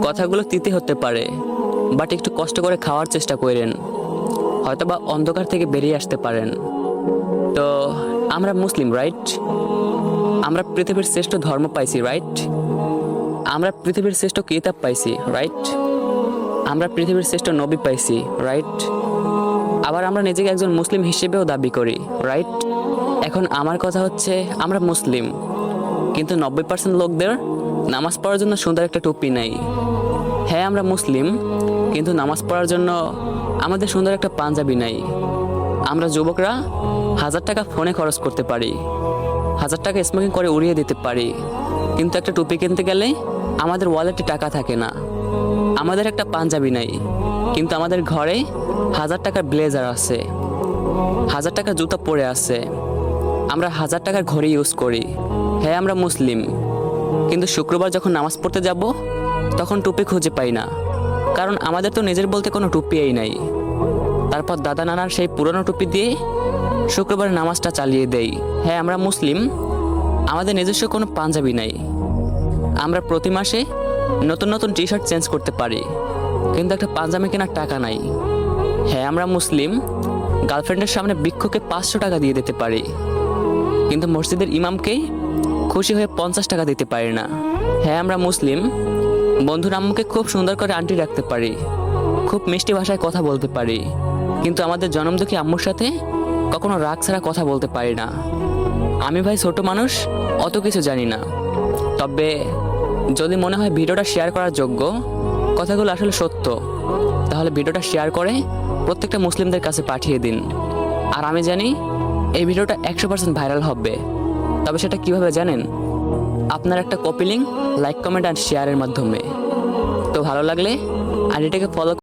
কথাগুলো তিতে হতে পারে, বাট একটু কষ্ট করে খাওয়ার চেষ্টা করেন, হয়তোবা অন্ধকার থেকে বেরিয়ে আসতে পারেন। তো আমরা মুসলিম, রাইট? আমরা পৃথিবীর শ্রেষ্ঠ ধর্ম পাইছি, রাইট? আমরা পৃথিবীর শ্রেষ্ঠ কিতাব পাইছি, রাইট? আমরা পৃথিবীর শ্রেষ্ঠ নবী পাইছি, রাইট? আবার আমরা নিজেকে একজন মুসলিম হিসেবেও দাবি করি, রাইট? এখন আমার কথা হচ্ছে, আমরা মুসলিম, কিন্তু 90% লোকদের নামাজ পড়ার জন্য সুন্দর একটা টুপি নাই। হ্যাঁ, আমরা মুসলিম, কিন্তু নামাজ পড়ার জন্য আমাদের সুন্দর একটা পাঞ্জাবি নাই। আমরা যুবকরা 1000 টাকা ফোনে খরচ করতে পারি, 1000 টাকা স্মোকিং করে উড়িয়ে দিতে পারি, কিন্তু একটা টুপি কিনতে গেলে আমাদের ওয়ালেটে টাকা থাকে না। আমাদের একটা পাঞ্জাবি নাই, কিন্তু আমাদের ঘরে 1000 টাকার ব্লেজার আছে, 1000 টাকার জুতা পরে আছে। আমরা 1000 টাকার ঘড়ি ইউজ করি। হ্যাঁ, আমরা মুসলিম, কিন্তু শুক্রবার যখন নামাজ পড়তে যাব তখন টুপি খুঁজে পাই না, কারণ আমাদের তো নিজের বলতে কোনো টুপিই নাই। তারপর দাদা নানার সেই পুরনো টুপি দিয়ে শুক্রবার নামাজটা চালিয়ে দেই। হ্যাঁ, আমরা মুসলিম, আমাদের নিজস্ব কোনো পাঞ্জাবি নাই। আমরা প্রতি মাসে নতুন নতুন টি শার্ট চেঞ্জ করতে পারি, কিন্তু একটা পাঞ্জাবি কেনার টাকা নাই। হ্যাঁ, আমরা মুসলিম, গার্লফ্রেন্ডের সামনে বৃক্ষকে 500 টাকা দিয়ে দিতে পারি, কিন্তু মসজিদের ইমামকে খুশি হয়ে 50 টাকা দিতে পারি না। হ্যাঁ, আমরা মুসলিম, বন্ধুর আম্মুকে খুব সুন্দর করে আন্টি রাখতে পারি, খুব মিষ্টি ভাষায় কথা বলতে পারি, কিন্তু আমাদের জন্মদুঃখী আম্মুর সাথে কখনো রাগ ছাড়া কথা বলতে পারি না। আমি ভাই ছোট মানুষ, অত কিছু জানি না। তবে যদি মনে হয় ভিডিওটা শেয়ার করার যোগ্য, কথাগুলো আসলে সত্য, তাহলে ভিডিওটা শেয়ার করে প্রত্যেকটা মুসলিমদের কাছে পাঠিয়ে দিন। আর আমি জানি এই ভিডিওটা 100% ভাইরাল হবে। তবে সেটা কিভাবে জানেন? আপনার একটা কপি লিঙ্ক, লাইক, কমেন্ট আর শেয়ারের মাধ্যমে। তো ভালো লাগলে আইডিটাকে ফলো